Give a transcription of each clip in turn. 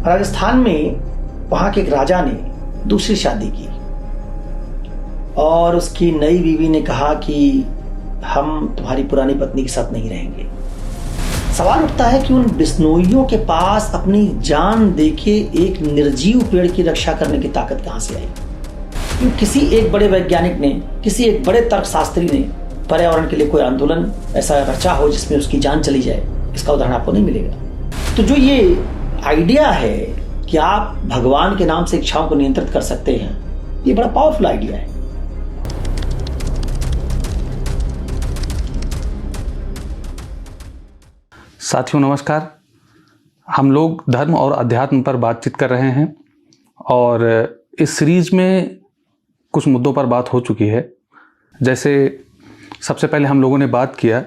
राजस्थान में वहां के एक राजा ने दूसरी शादी की और उसकी नई बीवी ने कहा कि हम तुम्हारी पुरानी पत्नी के साथ नहीं रहेंगे। सवाल उठता है कि उन बिश्नोइयों के पास अपनी जान देके एक निर्जीव पेड़ की रक्षा करने की ताकत कहां से आई? क्यों किसी एक बड़े वैज्ञानिक ने, किसी एक बड़े तर्कशास्त्री ने पर्यावरण के लिए कोई आंदोलन ऐसा रचा हो जिसमें उसकी जान चली जाए? इसका उदाहरण आपको नहीं मिलेगा। तो जो ये आइडिया है कि आप भगवान के नाम से इच्छाओं को नियंत्रित कर सकते हैं, ये बड़ा पावरफुल आइडिया है। साथियों नमस्कार। हम लोग धर्म और अध्यात्म पर बातचीत कर रहे हैं और इस सीरीज में कुछ मुद्दों पर बात हो चुकी है। जैसे सबसे पहले हम लोगों ने बात किया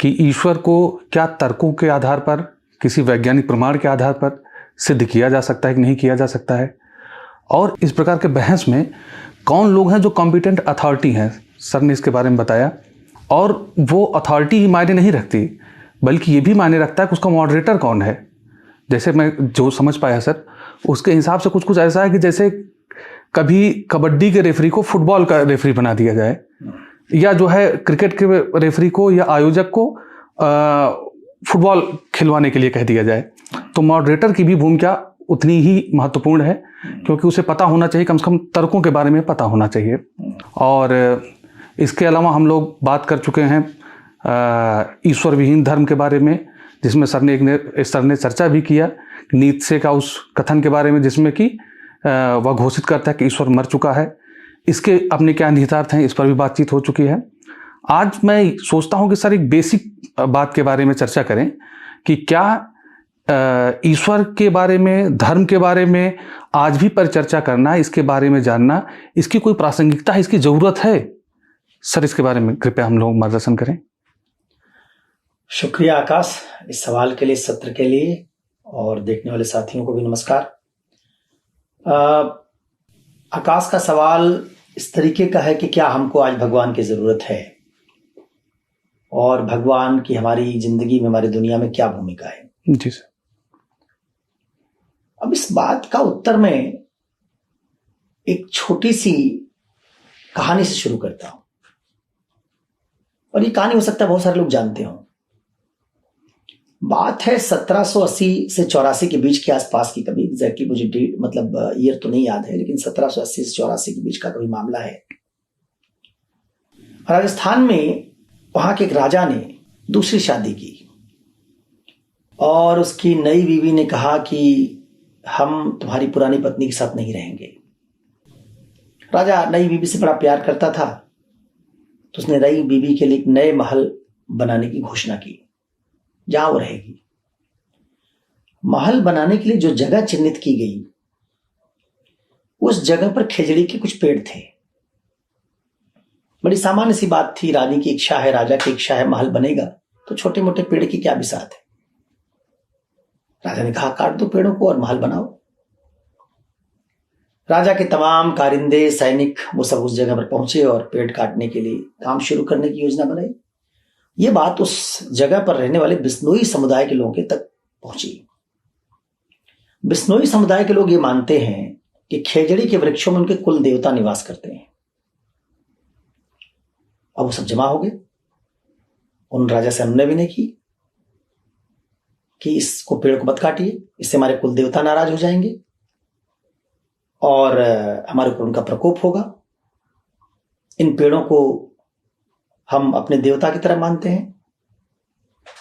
कि ईश्वर को क्या तर्कों के आधार पर, किसी वैज्ञानिक प्रमाण के आधार पर सिद्ध किया जा सकता है कि नहीं किया जा सकता है, और इस प्रकार के बहस में कौन लोग हैं जो कॉम्पिटेंट अथॉरिटी हैं। सर ने इसके बारे में बताया, और वो अथॉरिटी ही मायने नहीं रखती बल्कि ये भी मायने रखता है कि उसका मॉडरेटर कौन है। जैसे मैं जो समझ पाया सर, उसके हिसाब से कुछ ऐसा है कि जैसे कभी कबड्डी के रेफरी को फुटबॉल का रेफरी बना दिया जाए, या जो है क्रिकेट के रेफरी को या आयोजक को फुटबॉल खिलवाने के लिए कह दिया जाए, तो मॉडरेटर की भी भूमिका उतनी ही महत्वपूर्ण है, क्योंकि उसे पता होना चाहिए, कम से कम तर्कों के बारे में पता होना चाहिए। और इसके अलावा हम लोग बात कर चुके हैं ईश्वर विहीन धर्म के बारे में, जिसमें सर ने चर्चा भी किया नीत्शे का उस कथन के बारे में जिसमें कि वह घोषित करता है कि ईश्वर मर चुका है। इसके अपने क्या निहितार्थ हैं, इस पर भी बातचीत हो चुकी है। आज मैं सोचता हूं कि सर एक बेसिक बात के बारे में चर्चा करें कि क्या ईश्वर के बारे में, धर्म के बारे में आज भी परिचर्चा करना, इसके बारे में जानना, इसकी कोई प्रासंगिकता है, इसकी जरूरत है? सर इसके बारे में कृपया हम लोग मार्गदर्शन करें। शुक्रिया आकाश, इस सवाल के लिए, इस सत्र के लिए, और देखने वाले साथियों को भी नमस्कार। आकाश का सवाल इस तरीके का है कि क्या हमको आज भगवान की जरूरत है और भगवान की हमारी जिंदगी में, हमारी दुनिया में क्या भूमिका है? जी सर। अब इस बात का उत्तर मैं एक छोटी सी कहानी से शुरू करता हूं, और ये कहानी हो सकता है बहुत सारे लोग जानते हो। बात है 1780 से 84 के बीच के आसपास की, कभी एग्जैक्टली मुझे डेट मतलब ईयर तो नहीं याद है, लेकिन 1780 से 84 के बीच का कोई मामला है। राजस्थान में वहां के एक राजा ने दूसरी शादी की और उसकी नई बीवी ने कहा कि हम तुम्हारी पुरानी पत्नी के साथ नहीं रहेंगे। राजा नई बीवी से बड़ा प्यार करता था, तो उसने नई बीवी के लिए एक नए महल बनाने की घोषणा की जहां वो रहेगी। महल बनाने के लिए जो जगह चिन्हित की गई, उस जगह पर खेजड़ी के कुछ पेड़ थे। बड़ी सामान्य सी बात थी, रानी की इच्छा है, राजा की इच्छा है, महल बनेगा, तो छोटे मोटे पेड़ की क्या बिसात है। राजा ने कहा काट दो पेड़ों को और महल बनाओ। राजा के तमाम कारिंदे, सैनिक, वो सब उस जगह पर पहुंचे और पेड़ काटने के लिए काम शुरू करने की योजना बनाई। ये बात उस जगह पर रहने वाले बिश्नोई समुदाय के लोगों के तक पहुंची। बिश्नोई समुदाय के लोग ये मानते हैं कि खेजड़ी के वृक्षों में उनके कुल देवता निवास करते हैं। अब वो सब जमा हो गए। उन राजा से अनुनय विनय की कि इसको, पेड़ को मत काटिए, इससे हमारे कुल देवता नाराज हो जाएंगे और हमारे ऊपर उनका प्रकोप होगा। इन पेड़ों को हम अपने देवता की तरह मानते हैं।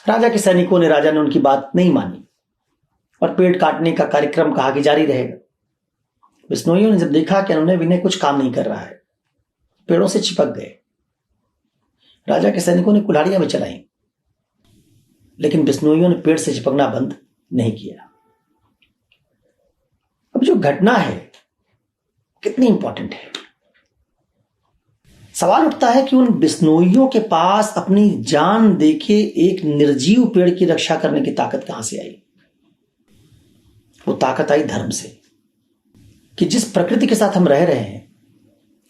राजा के सैनिकों ने, राजा ने उनकी बात नहीं मानी और पेड़ काटने का कार्यक्रम कहा कि जारी रहेगा। बिश्नोइयों ने जब देखा कि अनुनय विनय कुछ काम नहीं कर रहा है, पेड़ों से चिपक गए। राजा के सैनिकों ने कुल्हाड़ियां भी चलाई, लेकिन बिश्नोइयों ने पेड़ से चिपकना बंद नहीं किया। अब जो घटना है कितनी इंपॉर्टेंट है। सवाल उठता है कि उन बिश्नोइयों के पास अपनी जान देके एक निर्जीव पेड़ की रक्षा करने की ताकत कहां से आई? वो ताकत आई धर्म से, कि जिस प्रकृति के साथ हम रह रहे हैं,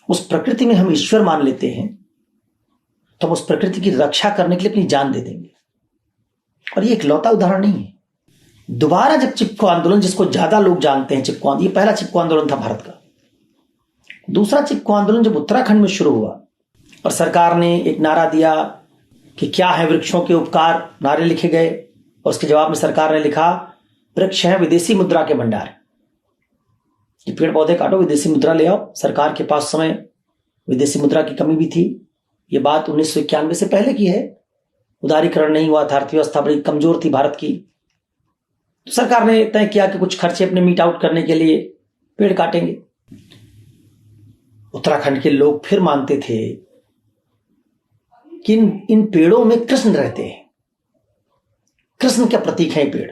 उस प्रकृति में हम ईश्वर मान लेते हैं, तो हम उस प्रकृति की रक्षा करने के लिए अपनी जान दे देंगे। और ये एक लौता उदाहरण नहीं है। दोबारा जब चिपको आंदोलन, जिसको ज्यादा लोग जानते हैं चिपको आंदोलन, ये पहला चिपको आंदोलन था भारत का। दूसरा चिपको आंदोलन जब उत्तराखंड में शुरू हुआ और सरकार ने एक नारा दिया कि क्या है वृक्षों के उपकार, नारे लिखे गए और उसके जवाब में सरकार ने लिखा वृक्ष है विदेशी मुद्रा के भंडार। ये पेड़ पौधे काटो, विदेशी मुद्रा ले आओ। सरकार के पास समय विदेशी मुद्रा की कमी भी थी। ये बात 1991 से पहले की है। उदारीकरण नहीं हुआ था, अर्थव्यवस्था बड़ी कमजोर थी भारत की। तो सरकार ने तय किया कि कुछ खर्चे अपने मीट आउट करने के लिए पेड़ काटेंगे। उत्तराखंड के लोग फिर मानते थे कि इन पेड़ों में कृष्ण रहते हैं, कृष्ण का प्रतीक है पेड़।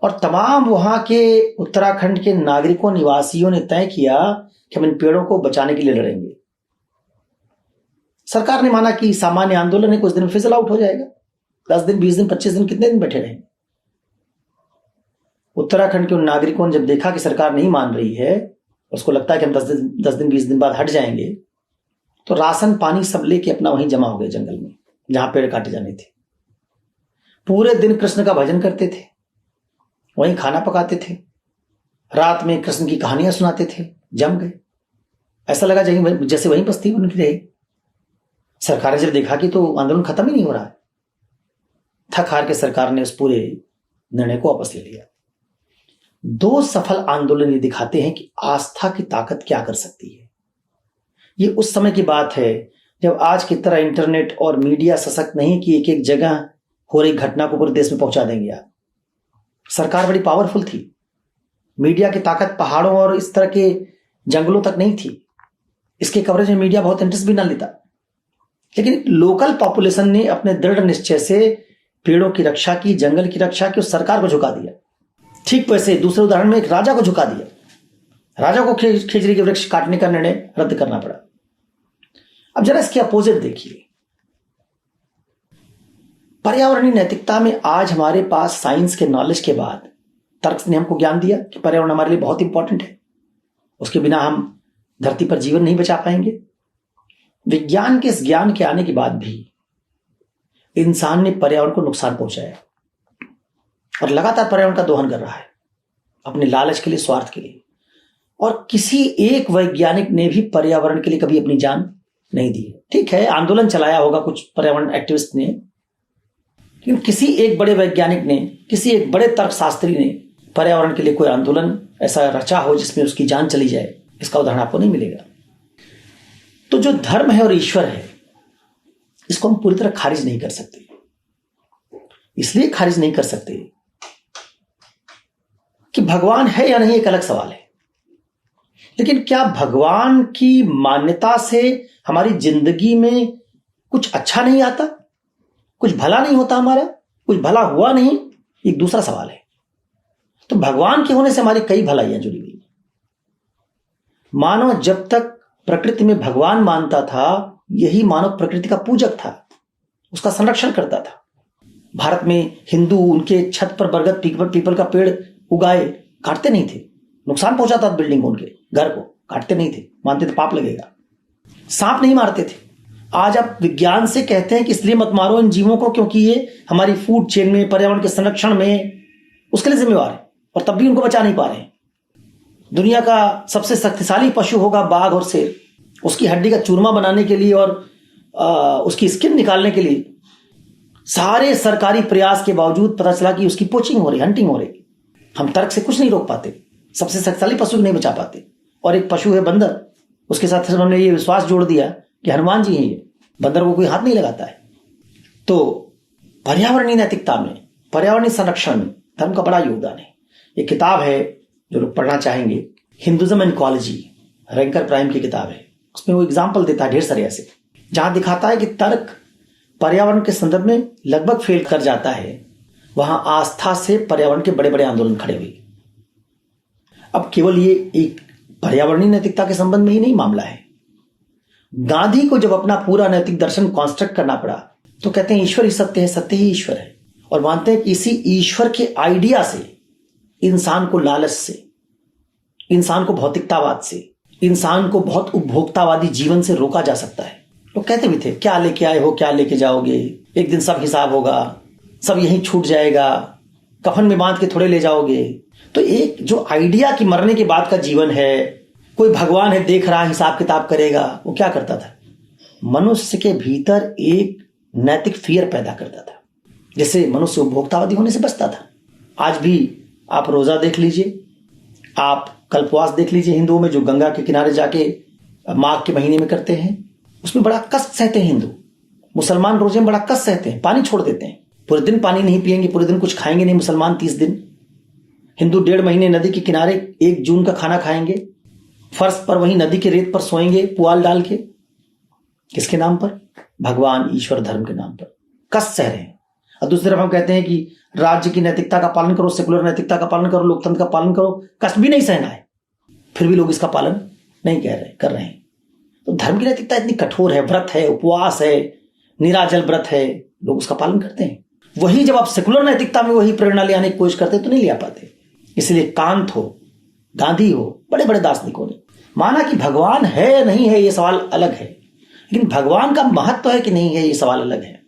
और तमाम वहां के उत्तराखंड के नागरिकों, निवासियों ने तय किया कि हम इन पेड़ों को बचाने के लिए लड़ेंगे। सरकार ने माना कि सामान्य आंदोलन है, कुछ दिन में फिजल आउट हो जाएगा। 10 दिन, 20 दिन, 25 दिन, कितने दिन बैठे रहेंगे। उत्तराखंड के उन नागरिकों ने जब देखा कि सरकार नहीं मान रही है, उसको लगता है कि हम 10 दिन 20 दिन बाद हट जाएंगे, तो राशन पानी सब लेके अपना वहीं जमा हो गए जंगल में जहां पेड़ काटे जाने थे। पूरे दिन कृष्ण का भजन करते थे, वहीं खाना पकाते थे, रात में कृष्ण की कहानियां सुनाते थे। जम गए, ऐसा लगा जैसे वहीं बस्ती उनकी रहे। सरकार ने जब देखा कि तो आंदोलन खत्म ही नहीं हो रहा है, थक हार के सरकार ने उस पूरे निर्णय को वापस ले लिया। 2 सफल आंदोलन ये दिखाते हैं कि आस्था की ताकत क्या कर सकती है। ये उस समय की बात है जब आज की तरह इंटरनेट और मीडिया सशक्त नहीं कि एक एक जगह हो रही घटना को पूरे देश में पहुंचा देंगे आप। सरकार बड़ी पावरफुल थी, मीडिया की ताकत पहाड़ों और इस तरह के जंगलों तक नहीं थी। इसके कवरेज में मीडिया बहुत इंटरेस्ट भी ना लेता, लेकिन लोकल पॉपुलेशन ने अपने दृढ़ निश्चय से पेड़ों की रक्षा की, जंगल की रक्षा की, उस सरकार को झुका दिया। ठीक वैसे दूसरे उदाहरण में एक राजा को झुका दिया। राजा को खेजड़ी के वृक्ष काटने का निर्णय रद्द करना पड़ा। अब जरा इसके अपोजिट देखिए, पर्यावरणीय नैतिकता में आज हमारे पास साइंस के नॉलेज के बाद तर्क ने हमको ज्ञान दिया कि पर्यावरण हमारे लिए बहुत इंपॉर्टेंट है, उसके बिना हम धरती पर जीवन नहीं बचा पाएंगे। विज्ञान के इस ज्ञान के आने के बाद भी इंसान ने पर्यावरण को नुकसान पहुंचाया और लगातार पर्यावरण का दोहन कर रहा है अपने लालच के लिए, स्वार्थ के लिए। और किसी एक वैज्ञानिक ने भी पर्यावरण के लिए कभी अपनी जान नहीं दी। ठीक है, आंदोलन चलाया होगा कुछ पर्यावरण एक्टिविस्ट ने, लेकिन किसी एक बड़े वैज्ञानिक ने, किसी एक बड़े तर्कशास्त्री ने पर्यावरण के लिए कोई आंदोलन ऐसा रचा हो जिसमें उसकी जान चली जाए, इसका उदाहरण आपको नहीं मिलेगा। तो जो धर्म है और ईश्वर है, इसको हम पूरी तरह खारिज नहीं कर सकते। इसलिए खारिज नहीं कर सकते कि भगवान है या नहीं एक अलग सवाल है, लेकिन क्या भगवान की मान्यता से हमारी जिंदगी में कुछ अच्छा नहीं आता, कुछ भला नहीं होता, हमारा कुछ भला हुआ नहीं, एक दूसरा सवाल है। तो भगवान के होने से हमारी कई भलाइयां जुड़ी हुई। मानव जब तक प्रकृति में भगवान मानता था, यही मानव प्रकृति का पूजक था, उसका संरक्षण करता था। भारत में हिंदू उनके छत पर बरगद पीपल का पेड़ उगाए, काटते नहीं थे। नुकसान पहुंचाता था बिल्डिंग को, उनके घर को, काटते नहीं थे, मानते थे पाप लगेगा। सांप नहीं मारते थे। आज आप विज्ञान से कहते हैं कि इसलिए मत मारो इन जीवों को क्योंकि ये हमारी फूड चेन में, पर्यावरण के संरक्षण में उसके लिए जिम्मेवार है, और तब भी उनको बचा नहीं पा रहे हैं। दुनिया का सबसे शक्तिशाली पशु होगा बाघ और शेर, उसकी हड्डी का चूरमा बनाने के लिए और उसकी स्किन निकालने के लिए सारे सरकारी प्रयास के बावजूद पता चला कि उसकी पोचिंग हो रही, हंटिंग हो रही। हम तर्क से कुछ नहीं रोक पाते, सबसे शक्तिशाली पशु को नहीं बचा पाते। और एक पशु है बंदर, उसके साथ उन्होंने ये विश्वास जोड़ दिया कि हनुमान जी हैं ये, बंदर को कोई हाथ नहीं लगाता है। तो पर्यावरणीय नैतिकता में, पर्यावरणीय संरक्षण में धर्म का बड़ा योगदान है। एक किताब है जो लोग पढ़ना चाहेंगे, Hinduism and ecology, ranker prime की किताब है। उसमें वो एग्जाम्पल देता है ढेर सारे ऐसे, जहां दिखाता है कि तर्क पर्यावरण के संदर्भ में लगभग फेल कर जाता है, वहां आस्था से पर्यावरण के बड़े बड़े आंदोलन खड़े हुए। अब केवल ये एक पर्यावरणीय नैतिकता के संबंध में ही नहीं मामला है। गांधी को जब अपना पूरा नैतिक दर्शन कॉन्स्ट्रक्ट करना पड़ा तो कहते हैं ईश्वर ही सत्य है, सत्य ही ईश्वर है, और मानते हैं कि इसी ईश्वर के आइडिया से इंसान को लालच से, इंसान को भौतिकतावाद से, इंसान को बहुत उपभोक्तावादी जीवन से रोका जा सकता है। लोग कहते भी थे क्या लेके आए हो, क्या लेके जाओगे, एक दिन सब हिसाब होगा, सब यहीं छूट जाएगा, कफन में बांध के थोड़े ले जाओगे। तो एक जो आइडिया कि मरने के बाद का जीवन है, कोई भगवान है देख रहा, हिसाब किताब करेगा, वो क्या करता था? मनुष्य के भीतर एक नैतिक फियर पैदा करता था, जिससे मनुष्य उपभोक्तावादी होने से बचता था। आज भी आप रोजा देख लीजिए, आप कल्पवास देख लीजिए हिंदुओं में, जो गंगा के किनारे जाके माघ के महीने में करते हैं, उसमें बड़ा कष्ट सहते हैं हिंदू। मुसलमान रोजे में बड़ा कष्ट सहते हैं, पानी छोड़ देते हैं, पूरे दिन पानी नहीं पिएंगे, पूरे दिन कुछ खाएंगे नहीं मुसलमान 30 दिन। हिंदू 1.5 महीने नदी के किनारे 1 जून का खाना खाएंगे, फर्श पर वहीं नदी के रेत पर सोएंगे पुआल डाल के। किसके नाम पर? भगवान ईश्वर धर्म के नाम पर कष्ट सह रहे हैं। और दूसरी तरफ हम कहते हैं कि राज्य की नैतिकता का पालन करो, सेकुलर नैतिकता का पालन करो, लोकतंत्र का पालन करो, कष्ट भी नहीं सहना है, फिर भी लोग इसका पालन नहीं कर रहे हैं। तो धर्म की नैतिकता इतनी कठोर है, व्रत है, उपवास है, निराजल व्रत है, लोग उसका पालन करते हैं। वही जब आप सेकुलर नैतिकता में वही प्रेरणा ले आने की कोशिश करते तो नहीं ले पाते। इसलिए कांत हो, गांधी हो, बड़े बड़े दार्शनिकों ने माना कि भगवान है नहीं है ये सवाल अलग है, लेकिन भगवान का महत्व है कि नहीं है ये सवाल अलग है।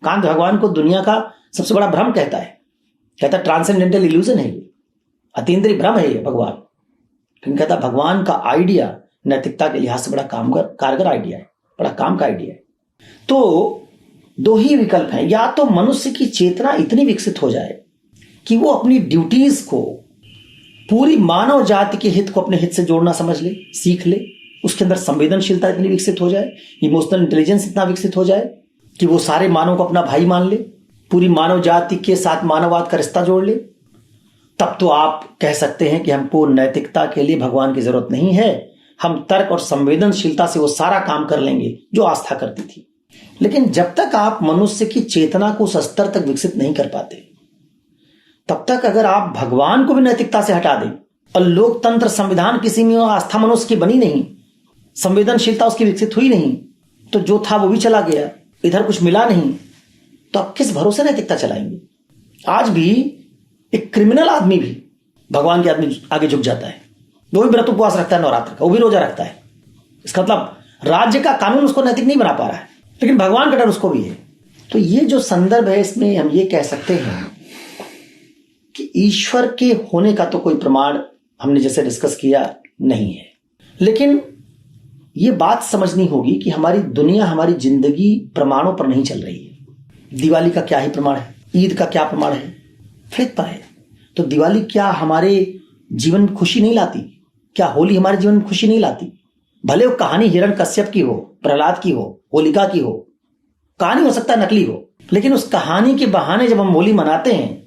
कांत भगवान को दुनिया का सबसे बड़ा भ्रम कहता है, ट्रांसेंडेंटल इल्यूजन है ये, अतीन्द्रिय भ्रम है ये भगवान। लेकिन कहता भगवान का आइडिया नैतिकता के लिहाज से बड़ा कारगर आइडिया है, बड़ा काम का आइडिया है। तो 2 ही विकल्प हैं, या तो मनुष्य की चेतना इतनी विकसित हो जाए कि वो अपनी ड्यूटीज को, पूरी मानव जाति के हित को अपने हित से जोड़ना समझ ले, सीख ले, उसके अंदर संवेदनशीलता इतनी विकसित हो जाए, इमोशनल इंटेलिजेंस इतना विकसित हो जाए कि वो सारे मानव को अपना भाई मान ले, पूरी मानव जाति के साथ मानववाद का रिश्ता जोड़ ले। तब तो आप कह सकते हैं कि हमको नैतिकता के लिए भगवान की जरूरत नहीं है, हम तर्क और संवेदनशीलता से वो सारा काम कर लेंगे जो आस्था करती थी। लेकिन जब तक आप मनुष्य की चेतना को उस स्तर तक विकसित नहीं कर पाते, तब तक अगर आप भगवान को भी नैतिकता से हटा दें और लोकतंत्र संविधान किसी में आस्था मनुष्य की बनी नहीं, संवेदनशीलता उसकी विकसित हुई नहीं, तो जो था वो भी चला गया, इधर कुछ मिला नहीं, तो आप किस भरोसे नैतिकता चलाएंगे? आज भी एक क्रिमिनल आदमी भी भगवान के आदमी आगे झुक जाता है, वो भी व्रत उपवास रखता है, नवरात्र का वो भी रोजा रखता है। इसका मतलब राज्य का कानून उसको नैतिक नहीं बना पा रहा है, लेकिन भगवान का डर उसको भी है। तो ये जो संदर्भ है, इसमें हम ये कह सकते हैं कि ईश्वर के होने का तो कोई प्रमाण हमने जैसे डिस्कस किया नहीं है, लेकिन ये बात समझनी होगी कि हमारी दुनिया, हमारी जिंदगी प्रमाणों पर नहीं चल रही है। दिवाली का क्या ही प्रमाण है, ईद का क्या प्रमाण है, फेथ पर है। तो दिवाली क्या हमारे जीवन में खुशी नहीं लाती? क्या होली हमारे जीवन में खुशी नहीं लाती? भले वो कहानी हिरण्यकश्यप की हो, प्रहलाद की हो, होलिका की हो, कहानी हो सकता है नकली हो, लेकिन उस कहानी के बहाने जब हम होली मनाते हैं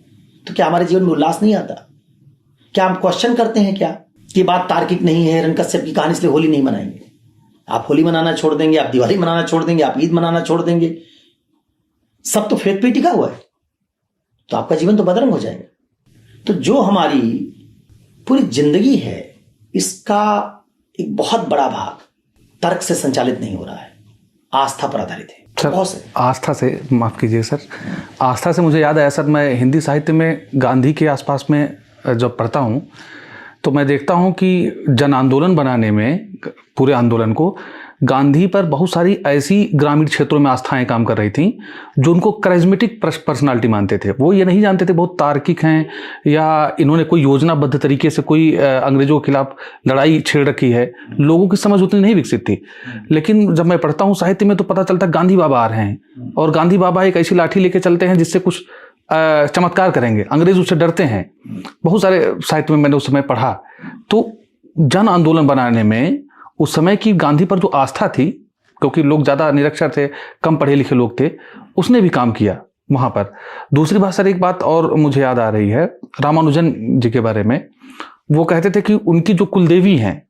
तो क्या हमारे जीवन में उल्लास नहीं आता? क्या हम क्वेश्चन करते हैं क्या कि बात तार्किक नहीं है, हिरण्यकश्यप की कहानी इसलिए होली नहीं मनाएंगे? आप होली मनाना छोड़ देंगे, आप दिवाली मनाना छोड़ देंगे, आप ईद मनाना छोड़ देंगे, सब तो फेथ पे टिका हुआ है, तो आपका जीवन तो बदरंग हो जाएगा। तो जो हमारी पूरी जिंदगी है, इसका एक बहुत बड़ा भाग तर्क से संचालित नहीं हो रहा है, आस्था पर आधारित है। सर, आस्था से, माफ कीजिए सर, आस्था से मुझे याद आया सर, मैं हिंदी साहित्य में गांधी के आसपास में जब पढ़ता हूँ तो मैं देखता हूँ कि जन आंदोलन बनाने में, पूरे आंदोलन को, गांधी पर बहुत सारी ऐसी ग्रामीण क्षेत्रों में आस्थाएं काम कर रही थीं जो उनको करिज्मेटिक पर्सनालिटी मानते थे। वो ये नहीं जानते थे बहुत तार्किक हैं या इन्होंने कोई योजनाबद्ध तरीके से कोई अंग्रेजों के खिलाफ लड़ाई छेड़ रखी है, लोगों की समझ उतनी नहीं विकसित थी। लेकिन जब मैं पढ़ता हूँ साहित्य में तो पता चलता है गांधी बाबा आ रहे हैं और गांधी बाबा एक ऐसी लाठी लेके चलते हैं जिससे कुछ चमत्कार करेंगे, अंग्रेज उससे डरते हैं। बहुत सारे साहित्य में मैंने उस समय पढ़ा। तो जन आंदोलन बनाने में उस समय की गांधी पर जो आस्था थी, क्योंकि लोग ज़्यादा निरक्षर थे, कम पढ़े लिखे लोग थे, उसने भी काम किया वहाँ पर। दूसरी बात सर, एक बात और मुझे याद आ रही है रामानुजन जी के बारे में। वो कहते थे कि उनकी जो कुलदेवी हैं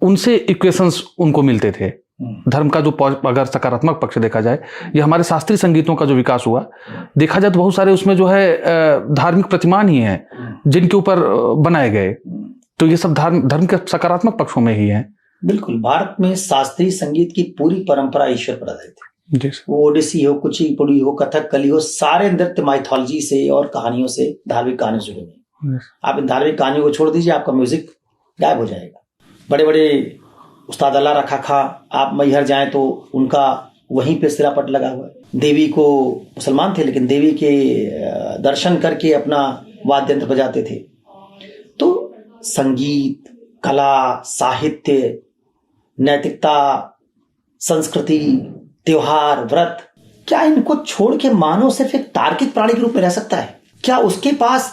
उनसे इक्वेशंस उनको मिलते थे। धर्म का जो अगर सकारात्मक पक्ष देखा जाए, ये हमारे शास्त्रीय संगीतों का जो विकास हुआ देखा जाए तो बहुत सारे उसमें जो है धार्मिक प्रतिमान ही हैं जिनके ऊपर बनाए गए। तो ये सब धर्म के सकारात्मक पक्षों में ही है। बिल्कुल, भारत में शास्त्रीय संगीत की पूरी परंपरा ईश्वर पर आधारित है। वो ओडिसी हो, कुचिपुड़ी हो, कथकली हो, सारे नृत्य माइथोलॉजी से और कहानियों से, धार्मिक कहानियों से जुड़े हुए। आप इन धार्मिक कहानियों को छोड़ दीजिए, आपका म्यूजिक गायब हो जाएगा। बड़े बड़े उस्ताद अल्लाह रखा खा, आप मैहर जाएं तो उनका वहीं पे सिरापट लगा हुआ है। देवी को, मुसलमान थे लेकिन देवी के दर्शन करके अपना वाद्य यंत्र बजाते थे। तो संगीत, कला, साहित्य, नैतिकता, संस्कृति, त्योहार, व्रत, क्या इनको छोड़ के मानव सिर्फ एक तार्किक प्राणी के रूप में रह सकता है? क्या उसके पास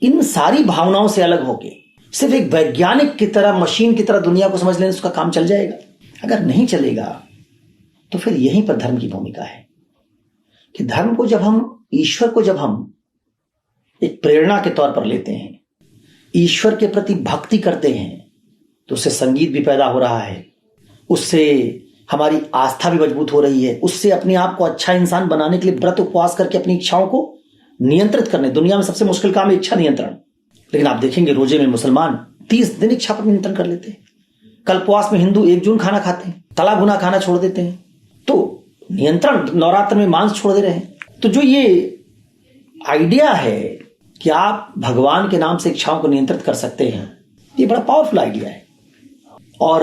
इन सारी भावनाओं से अलग होके सिर्फ एक वैज्ञानिक की तरह, मशीन की तरह दुनिया को समझ लेने से उसका काम चल जाएगा? अगर नहीं चलेगा तो फिर यहीं पर धर्म की भूमिका है कि धर्म को जब हम, ईश्वर को जब हम एक प्रेरणा के तौर पर लेते हैं, ईश्वर के प्रति भक्ति करते हैं, तो उससे संगीत भी पैदा हो रहा है, उससे हमारी आस्था भी मजबूत हो रही है, उससे अपने आप को अच्छा इंसान बनाने के लिए व्रत उपवास करके अपनी इच्छाओं को नियंत्रित करने। दुनिया में सबसे मुश्किल काम है इच्छा नियंत्रण, लेकिन आप देखेंगे रोजे में मुसलमान 30 दिन इच्छा पर नियंत्रण कर लेते हैं। कल्पवास में हिंदू 1 जून खाना खाते हैं, तला भुना खाना छोड़ देते हैं। तो नियंत्रण, नवरात्र में मांस छोड़ दे रहे हैं। तो जो ये आइडिया है कि आप भगवान के नाम से इच्छाओं को नियंत्रित कर सकते हैं, ये बड़ा पावरफुल आइडिया है। और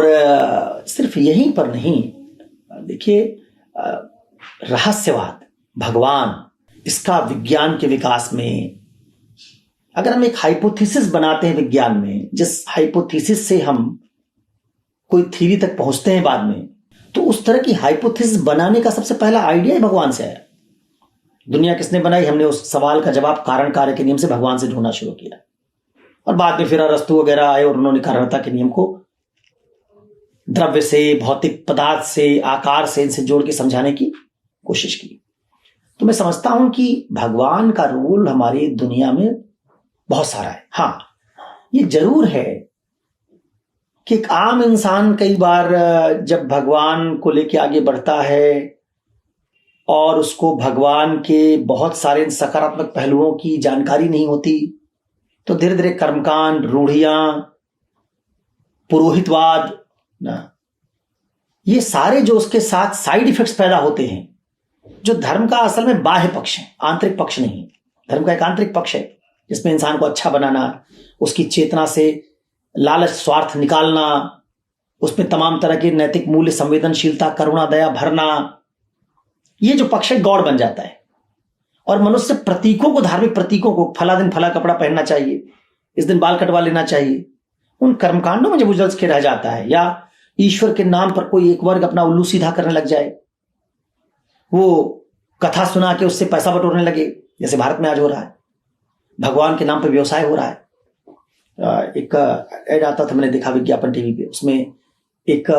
सिर्फ यहीं पर नहीं, देखिए रहस्यवाद, भगवान, इसका विज्ञान के विकास में अगर हम एक हाइपोथेसिस बनाते हैं विज्ञान में, जिस हाइपोथेसिस से हम कोई थ्योरी तक पहुंचते हैं बाद में, तो उस तरह की हाइपोथेसिस बनाने का सबसे पहला आइडिया ही भगवान से आया। दुनिया किसने बनाई? हमने उस सवाल का जवाब कारण कार्य के नियम से भगवान से ढूंढना शुरू किया, और बाद में फिर अरस्तु वगैरह आए और उन्होंने कारणता के नियम को द्रव्य से, भौतिक पदार्थ से, आकार से, इनसे जोड़ के समझाने की कोशिश की। तो मैं समझता हूं कि भगवान का रोल हमारी दुनिया में बहुत सारा है। हाँ, ये जरूर है कि एक आम इंसान कई बार जब भगवान को लेके आगे बढ़ता है और उसको भगवान के बहुत सारे सकारात्मक पहलुओं की जानकारी नहीं होती, तो धीरे धीरे कर्मकांड, रूढ़ियां, पुरोहितवाद ना, ये सारे जो उसके साथ साइड इफेक्ट्स पैदा होते हैं, जो धर्म का असल में बाह्य पक्ष है, आंतरिक पक्ष नहीं। धर्म का एक आंतरिक पक्ष है जिसमें इंसान को अच्छा बनाना, उसकी चेतना से लालच, स्वार्थ निकालना, उसमें तमाम तरह के नैतिक मूल्य, संवेदनशीलता, करुणा, दया भरना, ये जो पक्ष है गौड़ बन जाता है। और मनुष्य प्रतीकों को, धार्मिक प्रतीकों को, फला दिन फला कपड़ा पहनना चाहिए, इस दिन बाल कटवा लेना चाहिए, उन कर्मकांडों में जब उलझ के रह जाता है, या ईश्वर के नाम पर कोई एक वर्ग अपना उल्लू सीधा करने लग जाए, वो कथा सुना के उससे पैसा बटोरने लगे, जैसे भारत में आज हो रहा है, भगवान के नाम पर व्यवसाय हो रहा है। एक ऐड आता था, मैंने देखा विज्ञापन टीवी पे, उसमें एक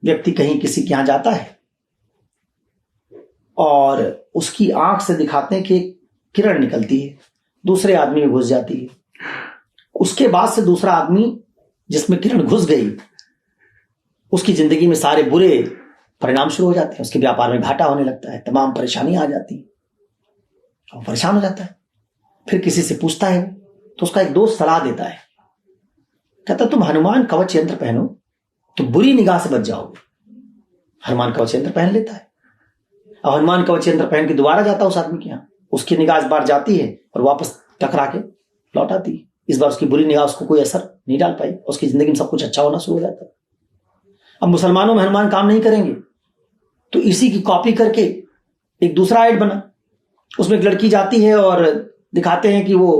व्यक्ति कहीं किसी के यहां जाता है और उसकी आंख से दिखाते हैं कि एक किरण निकलती है, दूसरे आदमी में घुस जाती है। उसके बाद से दूसरा आदमी जिसमें किरण घुस गई, उसकी जिंदगी में सारे बुरे परिणाम शुरू हो जाते हैं, उसके व्यापार में घाटा होने लगता है, तमाम परेशानियां आ जाती हैं, और परेशान हो जाता है। फिर किसी से पूछता है तो उसका एक दोस्त सलाह देता है, कहता तुम हनुमान कवच यंत्र पहनो तो बुरी निगाह से बच जाओगे। हनुमान कवच यंत्र पहन लेता है, अब हनुमान कवच यंत्र पहन के दोबारा जाता है उस आदमी के यहाँ, उसकी निगाह इस बार जाती है और वापस टकरा के लौट आती है। इस बार उसकी बुरी निगाह उसको कोई असर नहीं डाल पाई, उसकी जिंदगी में सब कुछ अच्छा होना शुरू हो जाता है। अब मुसलमानों में हनुमान काम नहीं करेंगे, तो इसी की कॉपी करके एक दूसरा ऐड बना, उसमें एक लड़की जाती है और दिखाते हैं कि वो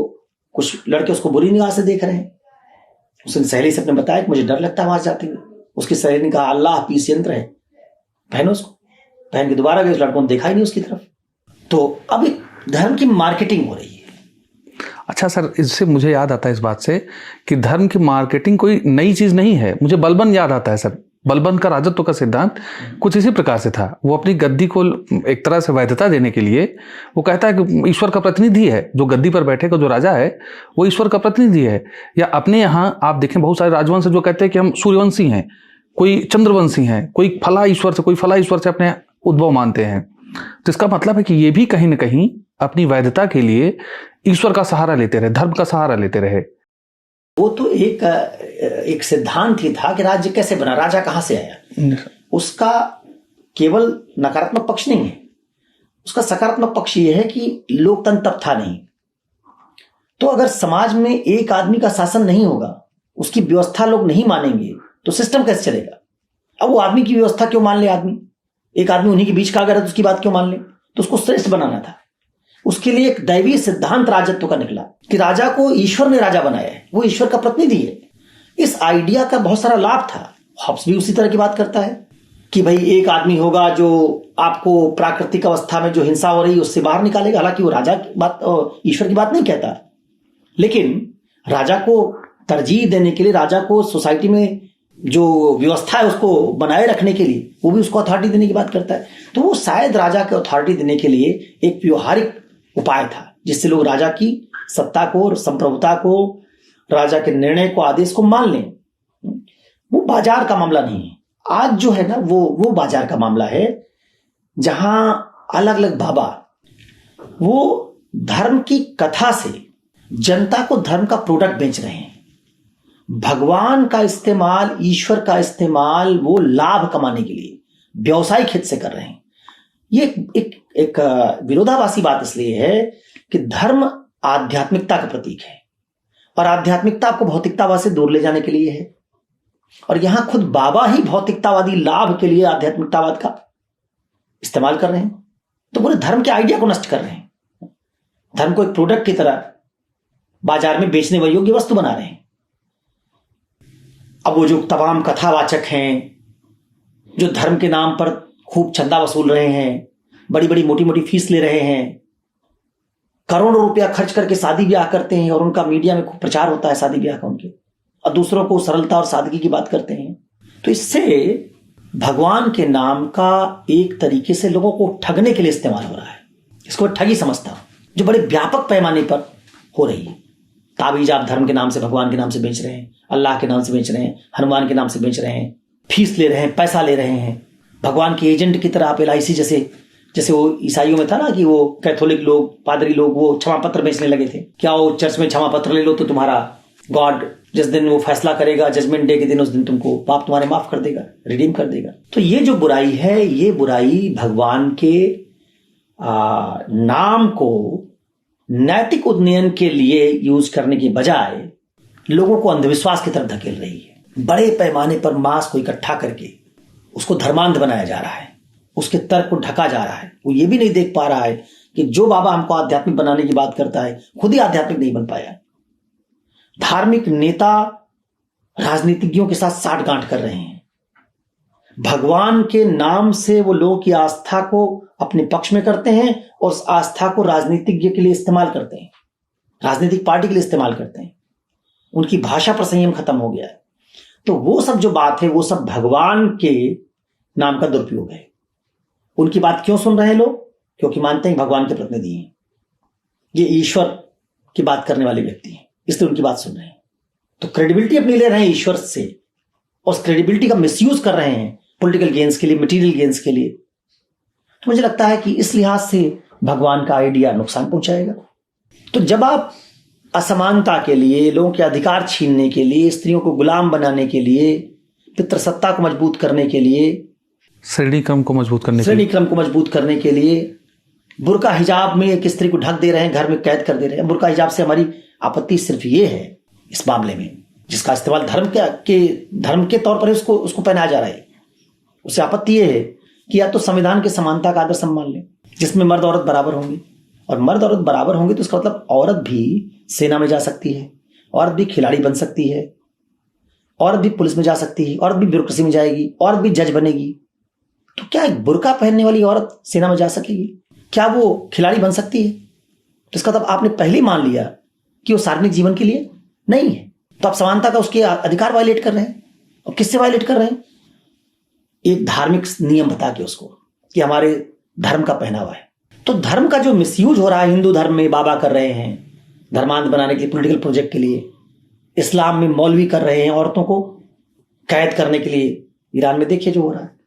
कुछ लड़के उसको बुरी निगाह से देख रहे हैं। उसने सहेली से अपने बताया कि मुझे डर लगता है वहां जाते हुए। उसकी सहेली ने कहा अल्लाह पीस यंत्र है, पहनो उसको। पहन के दोबारा गए, उस लड़कों ने देखा ही नहीं उसकी तरफ। तो अब धर्म की मार्केटिंग हो रही है। अच्छा सर, इससे मुझे याद आता है इस बात से कि धर्म की मार्केटिंग कोई नई चीज नहीं है। मुझे बलबन याद आता है सर, बलबन का राजत्व का सिद्धांत कुछ इसी प्रकार से था। वो अपनी गद्दी को एक तरह से वैधता देने के लिए वो कहता है कि ईश्वर का प्रतिनिधि है, जो गद्दी पर बैठेगा, जो राजा है वो ईश्वर का प्रतिनिधि है। या अपने यहाँ आप देखें बहुत सारे राजवंश जो कहते हैं कि हम सूर्यवंशी हैं, कोई चंद्रवंशी हैं, कोई फला ईश्वर से, कोई फला ईश्वर से अपने उद्भव मानते हैं। तो इसका मतलब है कि ये भी कहीं ना कहीं अपनी वैधता के लिए ईश्वर का सहारा लेते रहे, धर्म का सहारा लेते रहे। वो तो एक सिद्धांत ही था कि राज्य कैसे बना, राजा कहां से आया। उसका केवल नकारात्मक पक्ष नहीं है, उसका सकारात्मक पक्ष ये है कि लोकतंत्र तब था नहीं। तो अगर समाज में एक आदमी का शासन नहीं होगा, उसकी व्यवस्था लोग नहीं मानेंगे, तो सिस्टम कैसे चलेगा। अब वो आदमी की व्यवस्था क्यों मान ले, आदमी एक आदमी उन्हीं के बीच का अगर है तो उसकी बात क्यों मान ले। तो उसको श्रेष्ठ बनाना था। उसके लिए एक दैवीय सिद्धांत राजत्व का निकला कि राजा को ईश्वर ने राजा बनाया है, वो ईश्वर का प्रतिनिधि है। इस आइडिया का बहुत सारा लाभ था। हॉब्स भी उसी तरह की बात करता है कि भाई एक आदमी होगा जो आपको प्राकृतिक अवस्था में जो हिंसा हो रही है उससे बाहर निकालेगा। हालांकि वो राजा की बात, ईश्वर की बात नहीं कहता, लेकिन राजा को तरजीह देने के लिए, राजा को सोसाइटी में जो व्यवस्था है उसको बनाए रखने के लिए, वो भी उसको अथॉरिटी देने की बात करता है। तो वो शायद राजा को अथॉरिटी देने के लिए एक व्यवहारिक उपाय था जिससे लोग राजा की सत्ता को और संप्रभुता को, राजा के निर्णय को, आदेश को मान लें। वो बाजार का मामला नहीं है। आज जो है ना वो बाजार का मामला है जहां अलग अलग बाबा वो धर्म की कथा से जनता को धर्म का प्रोडक्ट बेच रहे हैं। भगवान का इस्तेमाल, ईश्वर का इस्तेमाल वो लाभ कमाने के लिए व्यवसायिक हित से कर रहे हैं। ये एक विरोधाभासी बात इसलिए है कि धर्म आध्यात्मिकता का प्रतीक है और आध्यात्मिकता आपको भौतिकतावाद से दूर ले जाने के लिए है, और यहां खुद बाबा ही भौतिकतावादी लाभ के लिए आध्यात्मिकतावाद का इस्तेमाल कर रहे हैं। तो पूरे धर्म के आइडिया को नष्ट कर रहे हैं। धर्म को एक प्रोडक्ट की तरह बाजार में बेचने व योग्य वस्तु बना रहे हैं। अब वो जो तमाम कथावाचक हैं जो धर्म के नाम पर खूब चंदा वसूल रहे हैं, बड़ी बड़ी मोटी मोटी फीस ले रहे हैं, करोड़ों रुपया खर्च करके शादी ब्याह करते हैं और उनका मीडिया में खूब प्रचार होता है शादी ब्याह का उनके, और दूसरों को सरलता और सादगी की बात करते हैं। तो इससे भगवान के नाम का एक तरीके से लोगों को ठगने के लिए इस्तेमाल हो रहा है। इसको ठगी समझता हूं, जो बड़े व्यापक पैमाने पर हो रही है। ताबीज आप धर्म के नाम से, भगवान के नाम से बेच रहे हैं, अल्लाह के नाम से बेच रहे हैं, हनुमान के नाम से बेच रहे हैं, फीस ले रहे हैं, पैसा ले रहे हैं, भगवान के एजेंट की तरह आप LIC जैसे वो ईसाइयों में था ना कि वो कैथोलिक लोग, पादरी लोग वो क्षमा पत्र बेचने लगे थे। क्या वो चर्च में क्षमा पत्र ले लो तो तुम्हारा गॉड जिस दिन वो फैसला करेगा, जजमेंट डे के दिन, उस दिन तुमको पाप तुम्हारे माफ कर देगा, रिडीम कर देगा। तो ये जो बुराई है, ये बुराई भगवान के नाम को नैतिक उन्नयन के लिए यूज करने की बजाय लोगों को अंधविश्वास की तरफ धकेल रही है। बड़े पैमाने पर मास को इकट्ठा करके उसको धर्मांध बनाया जा रहा है, उसके तर्क को ढका जा रहा है। वो ये भी नहीं देख पा रहा है कि जो बाबा हमको आध्यात्मिक बनाने की बात करता है खुद ही आध्यात्मिक नहीं बन पाया। धार्मिक नेता राजनीतिज्ञों के साथ साठगांठ कर रहे हैं। भगवान के नाम से वो लोगों की आस्था को अपने पक्ष में करते हैं और उस आस्था को राजनीतिज्ञ के लिए इस्तेमाल करते हैं, राजनीतिक पार्टी के लिए इस्तेमाल करते हैं। उनकी भाषा पर संयम खत्म हो गया है। तो वो सब जो बात है वो सब भगवान के नाम का दुरुपयोग है। उनकी बात क्यों सुन रहे हैं लोग? क्योंकि मानते हैं भगवान के प्रतिनिधि हैं, ये ईश्वर की बात करने वाले व्यक्ति हैं, इसलिए उनकी बात सुन रहे हैं। तो क्रेडिबिलिटी अपनी ले रहे हैं ईश्वर से, और उस क्रेडिबिलिटी का मिसयूज कर रहे हैं पॉलिटिकल गेन्स के लिए, मटेरियल गेन्स के लिए। तो मुझे लगता है कि इस लिहाज से भगवान का आइडिया नुकसान पहुंचाएगा। तो जब आप असमानता के लिए, लोगों के अधिकार छीनने के लिए, स्त्रियों को गुलाम बनाने के लिए, पितृसत्ता को मजबूत करने के लिए, श्रेणी क्रम को मजबूत करने के लिए बुर्का हिजाब में एक स्त्री को ढक दे रहे हैं, घर में कैद कर दे रहे हैं। बुर्का हिजाब से हमारी आपत्ति सिर्फ ये है इस मामले में, जिसका इस्तेमाल धर्म के तौर पर उसको पहनाया जा रहा है, उससे आपत्ति ये है कि या तो संविधान के समानता का आदर सम्मान लें जिसमें मर्द औरत बराबर होंगे, और मर्द औरत बराबर होंगे तो इसका मतलब औरत भी सेना में जा सकती है, औरत भी खिलाड़ी बन सकती है, औरत भी पुलिस में जा सकती है, औरत भी ब्यूरोक्रेसी में जाएगी, औरत भी जज बनेगी। तो क्या एक बुर्का पहनने वाली औरत सेना में जा सकेगी? क्या वो खिलाड़ी बन सकती है? तो इसका मतलब आपने पहले ही मान लिया कि वो सार्वजनिक जीवन के लिए नहीं है। तो आप समानता का उसके अधिकार वायलेट कर रहे हैं। और किससे वायलेट कर रहे हैं? एक धार्मिक नियम बता के उसको कि हमारे धर्म का पहनावा है। तो धर्म का जो मिसयूज हो रहा है हिंदू धर्म में, बाबा कर रहे हैं धर्मांध बनाने के लिए, पॉलिटिकल प्रोजेक्ट के लिए। इस्लाम में मौलवी कर रहे हैं औरतों को कैद करने के लिए। ईरान में देखिए जो हो रहा है।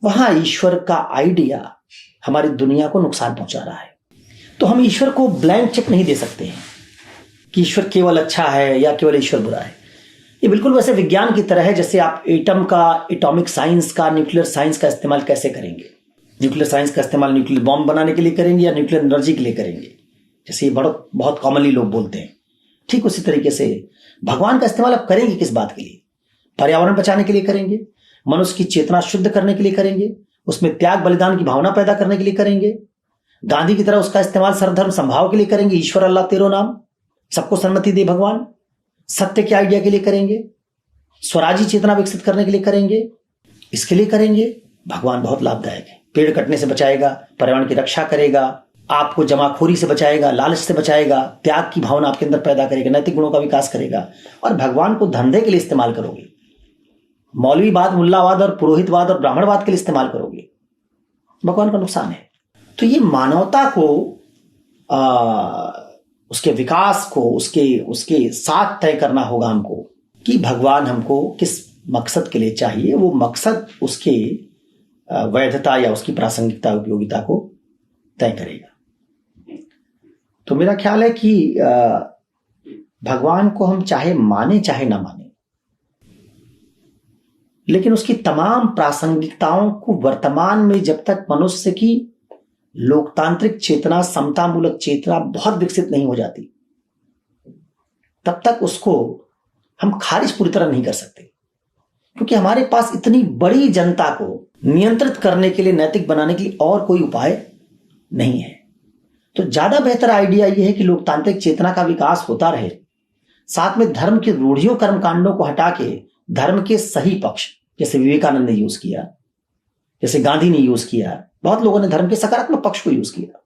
वहां ईश्वर का आइडिया हमारी दुनिया को नुकसान पहुंचा रहा है। तो हम ईश्वर को ब्लैंक चेक नहीं दे सकते हैं कि ईश्वर केवल अच्छा है या केवल ईश्वर बुरा है। ये बिल्कुल वैसे विज्ञान की तरह है जैसे आप एटम का, एटॉमिक साइंस का, न्यूक्लियर साइंस का इस्तेमाल कैसे करेंगे। न्यूक्लियर साइंस का इस्तेमाल न्यूक्लियर बॉम्ब बनाने के लिए करेंगे या न्यूक्लियर एनर्जी के लिए करेंगे, जैसे ये बहुत कॉमनली लोग बोलते हैं। ठीक उसी तरीके से भगवान का इस्तेमाल आप करेंगे किस बात के लिए? पर्यावरण बचाने के लिए करेंगे, मनुष्य की चेतना शुद्ध करने के लिए करेंगे, उसमें त्याग बलिदान की भावना पैदा करने के लिए करेंगे, गांधी की तरह उसका इस्तेमाल सर्वधर्म संभाव के लिए करेंगे, ईश्वर अल्लाह तेरो नाम, सबको सन्मति दे भगवान, सत्य के आइडिया के लिए करेंगे, स्वराजी चेतना विकसित करने के लिए करेंगे, इसके लिए करेंगे, भगवान बहुत लाभदायक है। पेड़ कटने से बचाएगा, पर्यावरण की रक्षा करेगा, आपको जमाखोरी से बचाएगा, लालच से बचाएगा, त्याग की भावना आपके अंदर पैदा करेगा, नैतिक गुणों का विकास करेगा। और भगवान को धंधे के लिए इस्तेमाल करोगे, मौलवीवाद, मुल्लावाद और पुरोहितवाद और ब्राह्मणवाद के लिए इस्तेमाल करोगे, भगवान का नुकसान है। तो ये मानवता को उसके विकास को उसके साथ तय करना होगा हमको कि भगवान हमको किस मकसद के लिए चाहिए। वो मकसद उसके वैधता या उसकी प्रासंगिकता, उपयोगिता को तय करेगा। तो मेरा ख्याल है कि भगवान को हम चाहे माने चाहे ना माने, लेकिन उसकी तमाम प्रासंगिकताओं को वर्तमान में जब तक मनुष्य की लोकतांत्रिक चेतना, समतामूलक चेतना बहुत विकसित नहीं हो जाती, तब तक उसको हम खारिज पूरी तरह नहीं कर सकते। क्योंकि हमारे पास इतनी बड़ी जनता को नियंत्रित करने के लिए, नैतिक बनाने के लिए और कोई उपाय नहीं है। तो ज्यादा बेहतर आइडिया यह है कि लोकतांत्रिक चेतना का विकास होता रहे, साथ में धर्म के रूढ़ियों कर्मकांडों को हटा के धर्म के सही पक्ष, जैसे विवेकानंद ने यूज किया, जैसे गांधी ने यूज किया, बहुत लोगों ने धर्म के सकारात्मक पक्ष को यूज किया,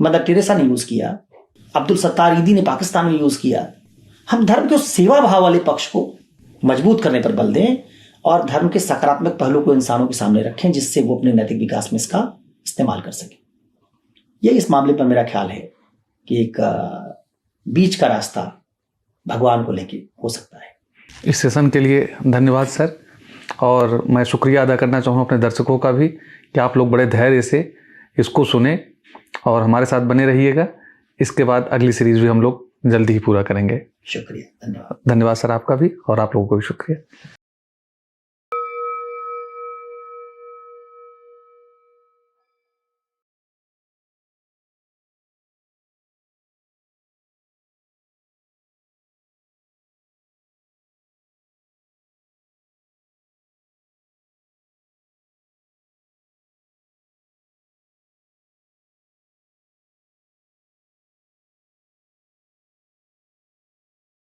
मदर टेरेसा ने यूज किया, अब्दुल सत्तार ईदी ने पाकिस्तान में यूज किया। हम धर्म के उस सेवा भाव वाले पक्ष को मजबूत करने पर बल दें और धर्म के सकारात्मक पहलू को इंसानों के सामने रखें, जिससे वो अपने नैतिक विकास में इसका इस्तेमाल कर सके। ये इस मामले पर मेरा ख्याल है कि एक बीच का रास्ता भगवान को लेके हो सकता है। इस सेशन के लिए धन्यवाद सर, और मैं शुक्रिया अदा करना चाहूँगा अपने दर्शकों का भी कि आप लोग बड़े धैर्य से इसको सुने और हमारे साथ बने रहिएगा। इसके बाद अगली सीरीज भी हम लोग जल्दी ही पूरा करेंगे। शुक्रिया, धन्यवाद। धन्यवाद सर आपका भी, और आप लोगों को भी शुक्रिया।